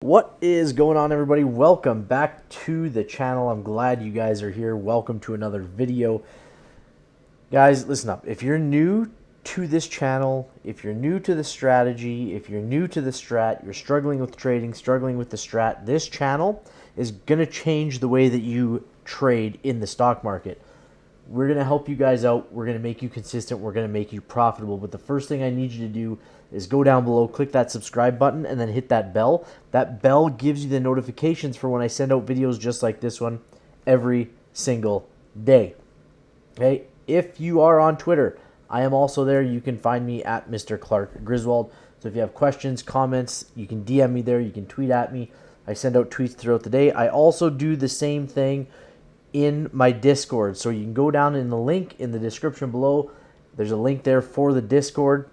What is going on, everybody? Welcome back to the channel. I'm glad you guys are here. Welcome to another video. Guys, listen up. If you're new to this channel, if you're new to the strategy, if you're new to the strat, you're struggling with trading, struggling with the strat, this channel is going to change the way that you trade in the stock market. We're going to help you guys out. We're going to make you consistent. We're going to make you profitable. But the first thing I need you to do is go down below, click that subscribe button, and then hit that bell. That bell gives you the notifications for when I send out videos just like this one every single day. Okay? If you are on Twitter, I am also there. You can find me at Mr. Clark Griswold. So if you have questions, comments, you can DM me there. You can tweet at me. I send out tweets throughout the day. I also do the same thing in my Discord. So you can go down in the link in the description below. There's a link there for the Discord.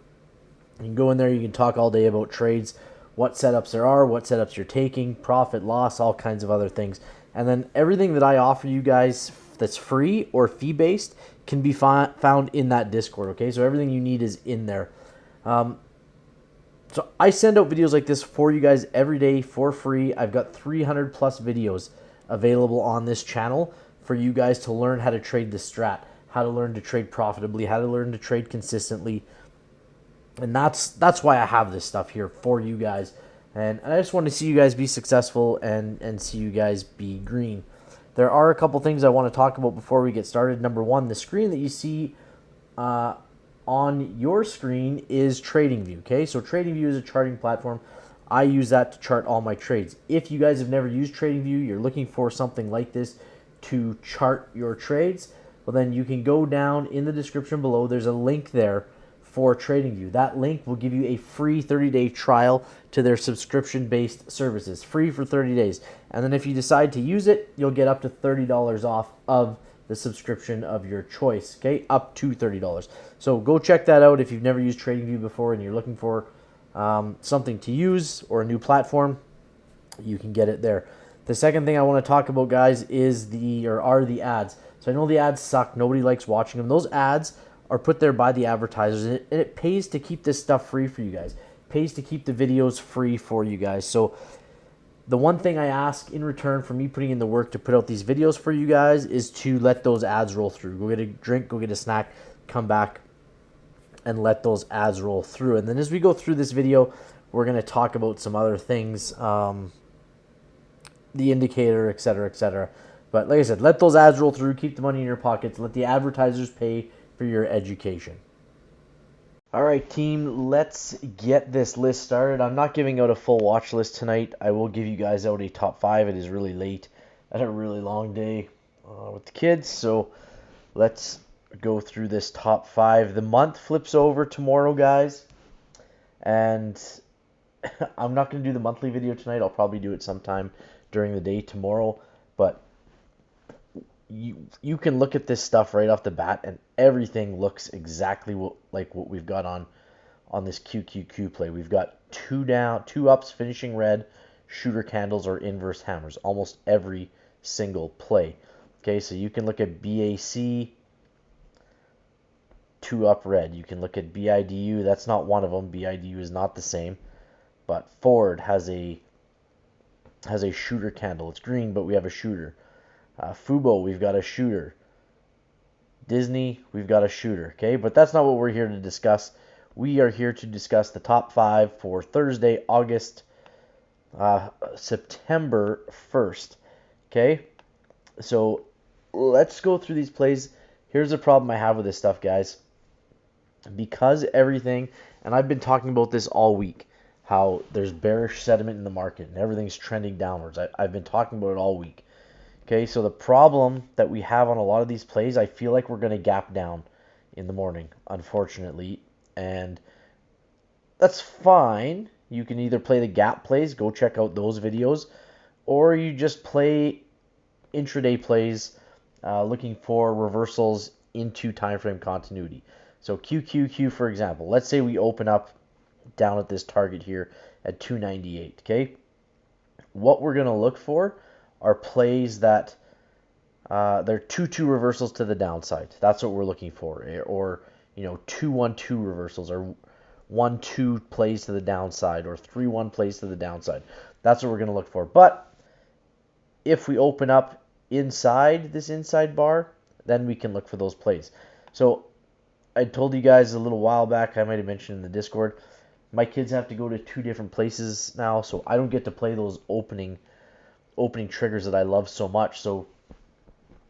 You can go in there. You can talk all day about trades, what setups there are, what setups you're taking, profit, loss, all kinds of other things. And then everything that I offer you guys that's free or fee-based can be found in that Discord, okay? So everything you need is in there. So I send out videos like this for you guys every day for free. I've got 300 plus videos available on this channel for you guys to learn how to trade the strat, how to learn to trade profitably, how to learn to trade consistently. And that's why I have this stuff here for you guys. And I just want to see you guys be successful and see you guys be green. There are a couple things I want to talk about before we get started. Number one, the screen that you see on your screen is TradingView. Okay, so TradingView is a charting platform. I use that to chart all my trades. If you guys have never used TradingView, you're looking for something like this to chart your trades, well then you can go down in the description below. There's a link there for TradingView. That link will give you a free 30-day trial to their subscription-based services, free for 30 days. And then if you decide to use it, you'll get up to $30 off of the subscription of your choice, okay? Up to $30. So go check that out if you've never used TradingView before and you're looking for something to use or a new platform, you can get it there. The second thing I want to talk about, guys, is are the ads. So I know the ads suck. Nobody likes watching them. Those ads are put there by the advertisers, and it pays to keep this stuff free for you guys. It pays to keep the videos free for you guys. So the one thing I ask in return for me putting in the work to put out these videos for you guys is to let those ads roll through. Go get a drink, go get a snack, come back, and let those ads roll through. And then as we go through this video, we're going to talk about some other things, the indicator, etc., etc. But like I said, let those ads roll through, keep the money in your pockets, let the advertisers pay for your education. All right, team, let's get this list started. I'm not giving out a full watch list tonight. I will give you guys out a top 5. It is really late. I had a really long day with the kids, so let's go through this top 5. The month flips over tomorrow, guys, and I'm not going to do the monthly video tonight. I'll probably do it sometime during the day tomorrow, but you can look at this stuff right off the bat and everything looks exactly like what we've got on this QQQ play. We've got 2 down, 2 ups finishing red, shooter candles or inverse hammers, almost every single play. Okay, so you can look at BAC, 2 up red. You can look at BIDU, that's not one of them. BIDU is not the same, but Ford has a shooter candle. It's green, but we have a shooter. Fubo, we've got a shooter. Disney, we've got a shooter. Okay, but that's not what we're here to discuss. We are here to discuss the top 5 for Thursday, September 1st. Okay, so let's go through these plays. Here's the problem I have with this stuff, guys. Because everything, and I've been talking about this all week, how there's bearish sentiment in the market and everything's trending downwards. I've been talking about it all week. Okay, so the problem that we have on a lot of these plays, I feel like we're going to gap down in the morning, unfortunately, and that's fine. You can either play the gap plays, go check out those videos, or you just play intraday plays looking for reversals into time frame continuity. So QQQ, for example, let's say we open up down at this target here at 298, okay? What we're going to look for are plays that they're 2-2 reversals to the downside. That's what we're looking for. Or 2-1-2 reversals or 1-2 plays to the downside or 3-1 plays to the downside. That's what we're going to look for. But if we open up inside this inside bar, then we can look for those plays. So I told you guys a little while back, I might have mentioned in the Discord, my kids have to go to 2 different places now, so I don't get to play those opening triggers that I love so much. So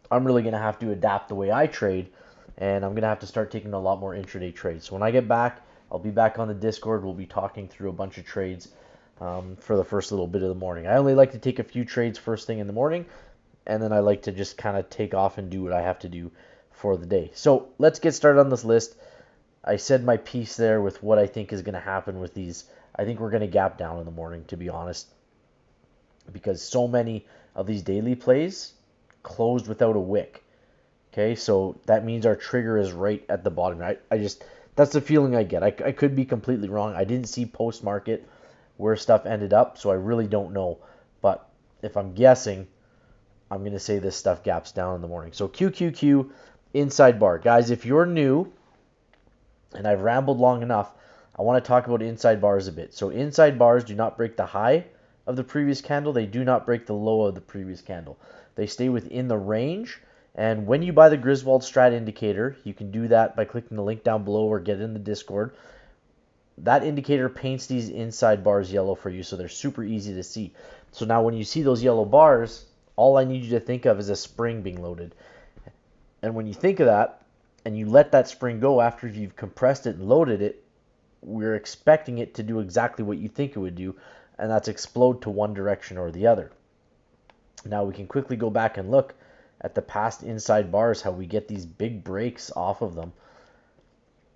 I'm really going to have to adapt the way I trade, and I'm going to have to start taking a lot more intraday trades. So when I get back, I'll be back on the Discord. We'll be talking through a bunch of trades for the first little bit of the morning. I only like to take a few trades first thing in the morning, and then I like to just kind of take off and do what I have to do for the day. So let's get started on this list. I said my piece there with what I think is going to happen with these. I think we're going to gap down in the morning, to be honest, because so many of these daily plays closed without a wick. Okay, so that means our trigger is right at the bottom. That's the feeling I get. I could be completely wrong. I didn't see post-market where stuff ended up, so I really don't know. But if I'm guessing, I'm going to say this stuff gaps down in the morning. So QQQ, inside bar. Guys, if you're new, and I've rambled long enough, I want to talk about inside bars a bit. So inside bars do not break the high of the previous candle. They do not break the low of the previous candle. They stay within the range. And when you buy the Griswold Strat indicator, you can do that by clicking the link down below or get in the Discord. That indicator paints these inside bars yellow for you, so they're super easy to see. So now when you see those yellow bars, all I need you to think of is a spring being loaded. And when you think of that, and you let that spring go after you've compressed it and loaded it, we're expecting it to do exactly what you think it would do, and that's explode to one direction or the other. Now we can quickly go back and look at the past inside bars, how we get these big breaks off of them.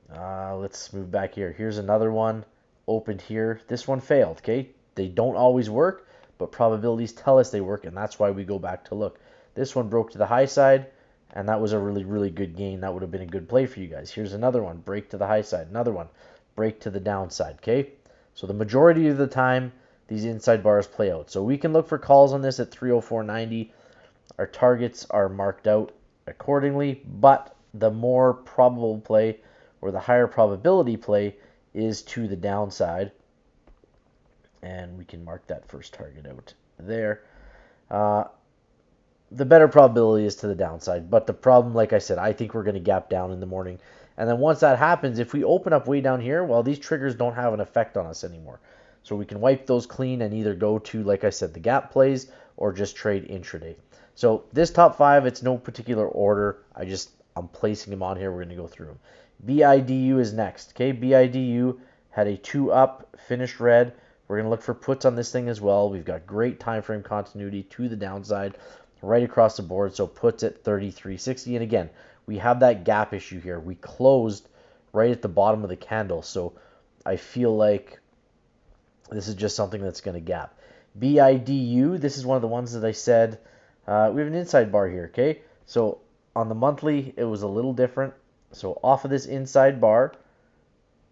Let's move back here. Here's another one opened here. This one failed, okay? They don't always work, but probabilities tell us they work, and that's why we go back to look. This one broke to the high side, and that was a really, really good gain. That would have been a good play for you guys. Here's another one, break to the high side. Another one, break to the downside, okay? So the majority of the time, these inside bars play out. So we can look for calls on this at 304.90. Our targets are marked out accordingly, but the more probable play or the higher probability play is to the downside. And we can mark that first target out there. The better probability is to the downside, but the problem, like I said, I think we're going to gap down in the morning. And then once that happens, if we open up way down here, well, these triggers don't have an effect on us anymore. So we can wipe those clean and either go to, like I said, the gap plays or just trade intraday. So this top 5, it's no particular order. I'm placing them on here. We're going to go through them. BIDU is next. Okay, BIDU had a 2 up, finished red. We're going to look for puts on this thing as well. We've got great time frame continuity to the downside right across the board. So puts at 33.60. And again, we have that gap issue here. We closed right at the bottom of the candle. So I feel like this is just something that's going to gap. BIDU, this is one of the ones that I said, we have an inside bar here, okay? So on the monthly, it was a little different. So off of this inside bar,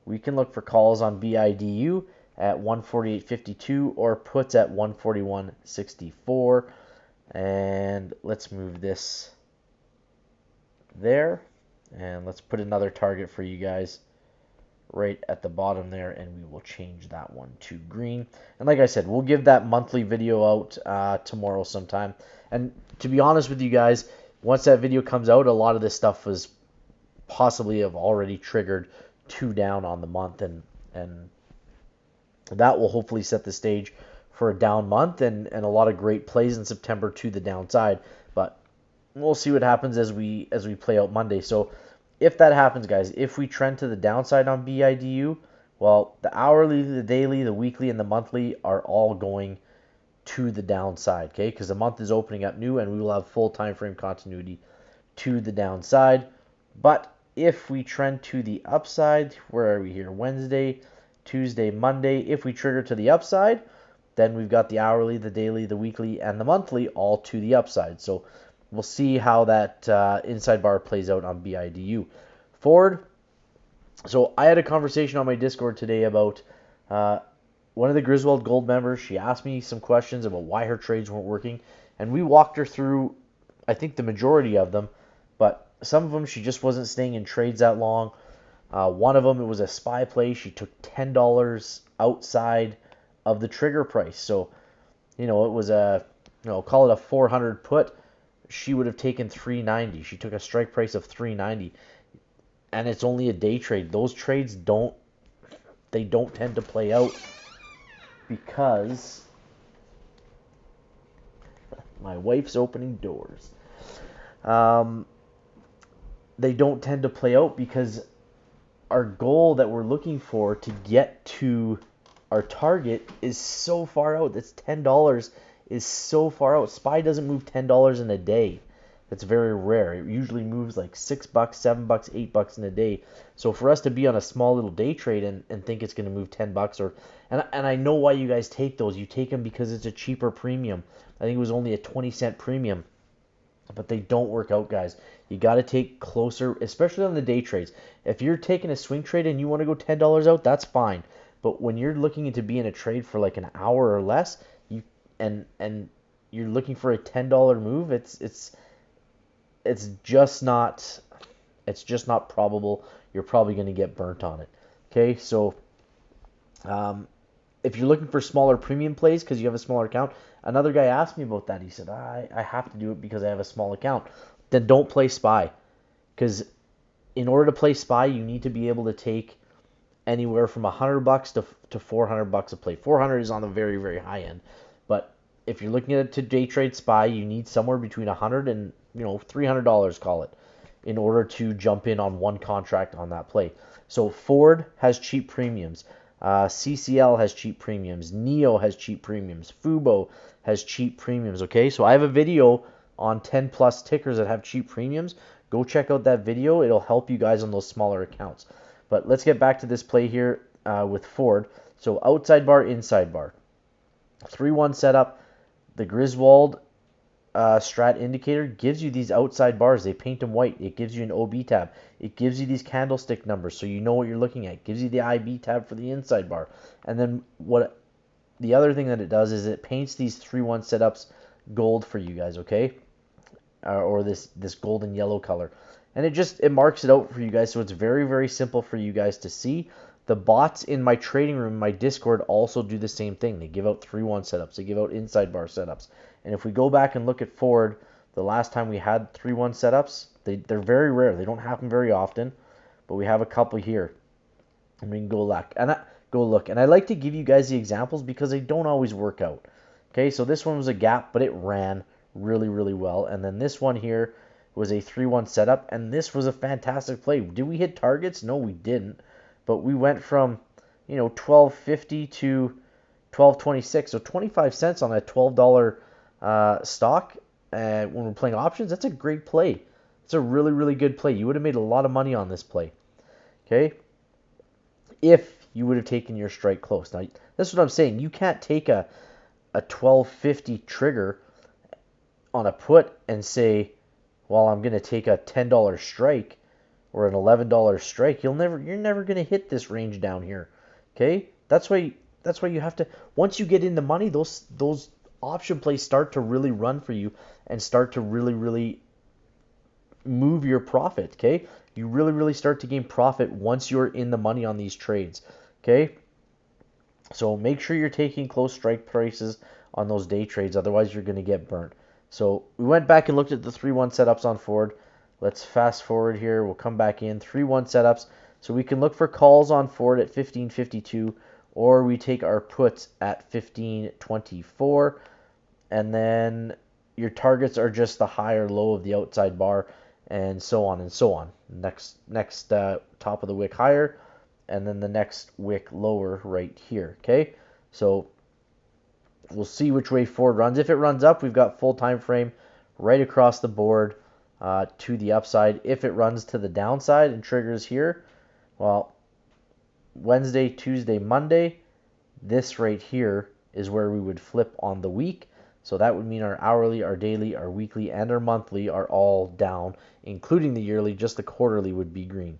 we can look for calls on BIDU at 148.52 or puts at 141.64. And let's move this there. And let's put another target for you guys right at the bottom there, and we will change that one to green. And like I said, we'll give that monthly video out tomorrow sometime. And to be honest with you guys, once that video comes out, a lot of this stuff was possibly have already triggered 2 down on the month, and that will hopefully set the stage for a down month and a lot of great plays in September to the downside. But we'll see what happens as we play out Monday. So if that happens, guys, if we trend to the downside on BIDU, well, the hourly, the daily, the weekly, and the monthly are all going to the downside, okay? Because the month is opening up new, and we will have full time frame continuity to the downside. But if we trend to the upside, where are we here? Wednesday, Tuesday, Monday. If we trigger to the upside, then we've got the hourly, the daily, the weekly, and the monthly all to the upside. So we'll see how that inside bar plays out on BIDU. Forward, so I had a conversation on my Discord today about one of the Griswold Gold members. She asked me some questions about why her trades weren't working, and we walked her through, I think, the majority of them, but some of them she just wasn't staying in trades that long. One of them, it was a SPY play. She took $10 outside of the trigger price. So, it was call it a 400 put. She would have taken 390. She took a strike price of 390. And it's only a day trade. Those trades don't tend to play out because my wife's opening doors. They don't tend to play out because our goal that we're looking for to get to our target is so far out. That's $10 is so far out. SPY doesn't move $10 in a day. That's very rare. It usually moves like $6, $7, $8 in a day. So for us to be on a small little day trade and think it's going to move $10 and I know why you guys take those. You take them because it's a cheaper premium. I think it was only a 20-cent premium. But they don't work out, guys. You got to take closer, especially on the day trades. If you're taking a swing trade and you want to go $10 out, that's fine. But when you're looking to be in a trade for like an hour or less, and you're looking for a $10 move, it's just not probable. You're probably going to get burnt on it. Okay, so if you're looking for smaller premium plays because you have a smaller account, another guy asked me about that. He said, I have to do it because I have a small account. Then don't play SPY. Because in order to play SPY, you need to be able to take anywhere from $100 to $400 a play. 400 is on the very, very high end. But if you're looking at it to day trade SPY, you need somewhere between $100 and $300, call it, in order to jump in on one contract on that play. So Ford has cheap premiums. CCL has cheap premiums. NEO has cheap premiums. Fubo has cheap premiums. Okay, so I have a video on 10 plus tickers that have cheap premiums. Go check out that video. It'll help you guys on those smaller accounts. But let's get back to this play here with Ford. So outside bar, inside bar. 3-1 setup. The Griswold Strat indicator gives you these outside bars. They paint them white. It gives you an OB tab. It gives you these candlestick numbers so you know what you're looking at. It gives you the IB tab for the inside bar. And then the other thing that it does is it paints these 3-1 setups gold for you guys, okay? Or this golden yellow color. And it marks it out for you guys, so it's very, very simple for you guys to see. The bots in my trading room, my Discord, also do the same thing. They give out 3-1 setups. They give out inside bar setups. And if we go back and look at Ford, the last time we had 3-1 setups, they're very rare. They don't happen very often, but we have a couple here. And we can go look. And I like to give you guys the examples because they don't always work out. Okay, so this one was a gap, but it ran really, really well. And then this one here was a 3-1 setup, and this was a fantastic play. Did we hit targets? No, we didn't. But we went from, $12.50 to $12.26, so 25 cents on a $12 stock. When we're playing options, that's a great play. It's a really, really good play. You would have made a lot of money on this play. Okay? If you would have taken your strike close. Now, that's what I'm saying. You can't take a $12.50 trigger on a put and say, well, I'm going to take a $10 strike or an $11 strike. You're never going to hit this range down here. Okay? That's why you have to, once you get in the money, those option plays start to really run for you and start to really, really move your profit. Okay? You really, really start to gain profit once you're in the money on these trades. Okay? So make sure you're taking close strike prices on those day trades, otherwise you're going to get burnt. So we went back and looked at the 3-1 setups on Ford. Let's fast forward here. We'll come back in. 3-1 setups. So we can look for calls on Ford at 15.52, or we take our puts at 15.24, and then your targets are just the high or low of the outside bar, and so on and so on. Next top of the wick higher, and then the next wick lower right here. Okay, so we'll see which way Ford runs. If it runs up, we've got full time frame right across the board to the upside. If it runs to the downside and triggers here, well, Wednesday, Tuesday, Monday, this right here is where we would flip on the week. So that would mean our hourly, our daily, our weekly, and our monthly are all down, including the yearly. Just the quarterly would be green.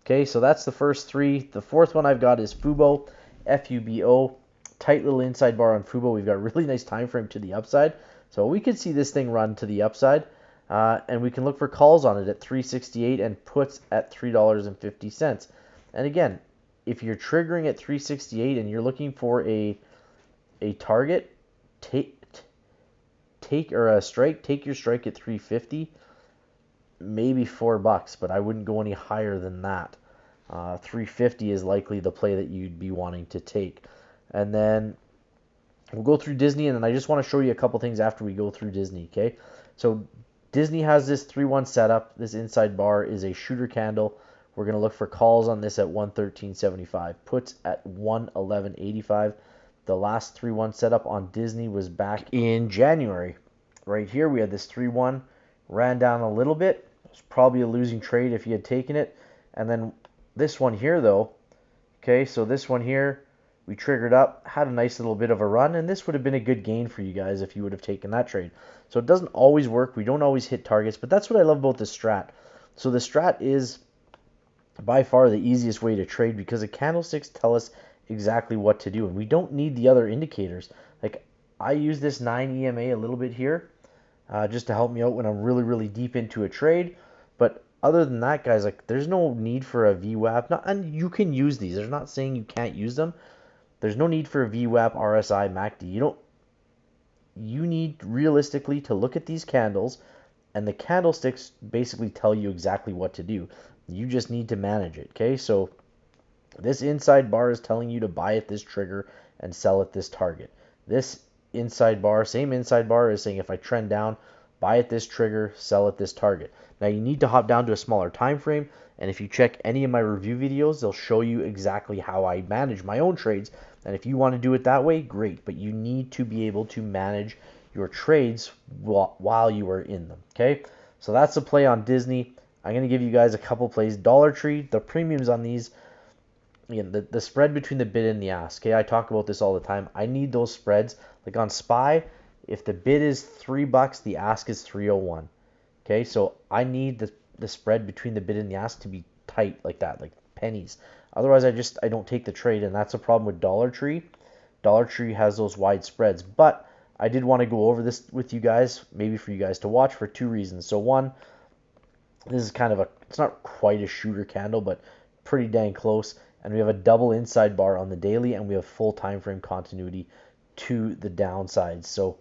Okay, so that's the first three. The fourth one I've got is Fubo, Fubo. Tight little inside bar on Fubo. We've got really nice time frame to the upside. So we could see this thing run to the upside. And we can look for calls on it at $3.68 and puts at $3.50. And again, if you're triggering at 368 and you're looking for a target, take or a strike, take your strike at 350, maybe $4, but I wouldn't go any higher than that. 350 is likely the play that you'd be wanting to take. And then we'll go through Disney, and then I just want to show you a couple things after we go through Disney, okay? So Disney has this 3-1 setup. This inside bar is a shooter candle. We're going to look for calls on this at 113.75, puts at 111.85. The last 3-1 setup on Disney was back in January. Right here, we had this 3-1, ran down a little bit. It was probably a losing trade if you had taken it. And then this one here, though, okay, so this one here, we triggered up, had a nice little bit of a run, and this would have been a good gain for you guys if you would have taken that trade. So it doesn't always work. We don't always hit targets, but that's what I love about the Strat. So the Strat is by far the easiest way to trade because the candlesticks tell us exactly what to do, and we don't need the other indicators. Like, I use this 9 EMA a little bit here just to help me out when I'm really, really deep into a trade. But other than that, guys, like, there's no need for a VWAP. And you can use these. They're not saying you can't use them. There's no need for a VWAP, RSI, MACD. You need realistically to look at these candles, and the candlesticks basically tell you exactly what to do. You just need to manage it, okay? So this inside bar is telling you to buy at this trigger and sell at this target. This inside bar, same inside bar, is saying if I trend down, buy at this trigger, sell at this target. Now you need to hop down to a smaller time frame, and if you check any of my review videos, they'll show you exactly how I manage my own trades. And if you want to do it that way, great, but you need to be able to manage your trades while you are in them, okay? So that's the play on Disney. I'm going to give you guys a couple plays. Dollar Tree, the premiums on these, again, the spread between the bid and the ask, okay? I talk about this all the time. I need those spreads. Like on SPY, if the bid is $3, the ask is 301. Okay, so I need the spread between the bid and the ask to be tight like that, like pennies. Otherwise, I don't take the trade, and that's a problem with Dollar Tree. Dollar Tree has those wide spreads, but I did want to go over this with you guys, maybe for you guys to watch for two reasons. So one, this is kind of it's not quite a shooter candle, but pretty dang close. And we have a double inside bar on the daily, and we have full time frame continuity to the downside. So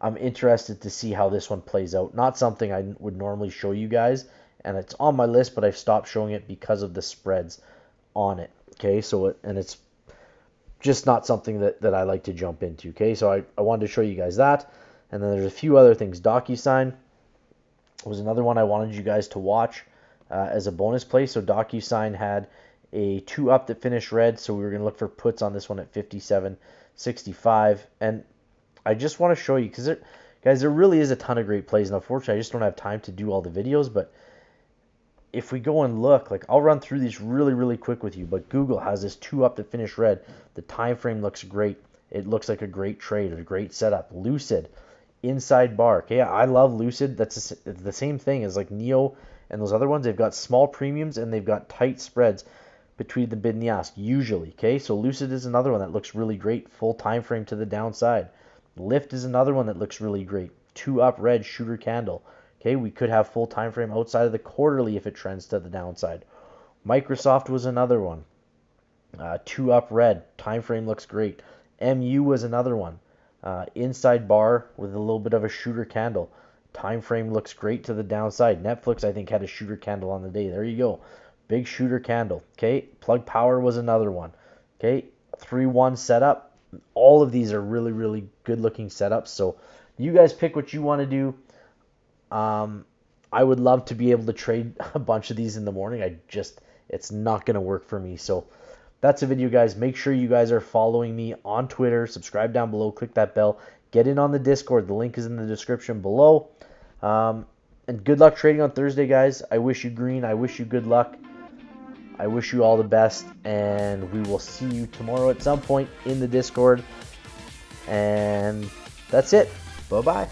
I'm interested to see how this one plays out. Not something I would normally show you guys, and it's on my list, but I've stopped showing it because of the spreads on it. Okay, so it's just not something that I like to jump into. Okay, so I wanted to show you guys that. And then there's a few other things. DocuSign was another one I wanted you guys to watch as a bonus play. So DocuSign had a 2-up that finished red, so we were going to look for puts on this one at 57.65. And I just want to show you, because guys, there really is a ton of great plays, and unfortunately I just don't have time to do all the videos. But if we go and look, like, I'll run through these really, really quick with you, but Google has this 2-up to finish red. The time frame looks great. It looks like a great trade, a great setup. Lucid, inside bar. Okay, I love Lucid. That's the same thing as like Neo and those other ones. They've got small premiums and they've got tight spreads between the bid and the ask, usually. Okay, so Lucid is another one that looks really great. Full time frame to the downside. Lyft is another one that looks really great. 2-up red shooter candle. Okay, we could have full time frame outside of the quarterly if it trends to the downside. Microsoft was another one. 2-up red. Time frame looks great. MU was another one. Inside bar with a little bit of a shooter candle. Time frame looks great to the downside. Netflix, I think, had a shooter candle on the day. There you go. Big shooter candle. Okay, Plug Power was another one. Okay, 3-1 setup. All of these are really, really good looking setups. So you guys pick what you want to do. I would love to be able to trade a bunch of these in the morning. It's not going to work for me. So that's a video, guys. Make sure you guys are following me on Twitter. Subscribe down below. Click that bell. Get in on the Discord. The link is in the description below. And good luck trading on Thursday, guys. I wish you green. I wish you good luck. I wish you all the best. And we will see you tomorrow at some point in the Discord. And that's it. Bye-bye.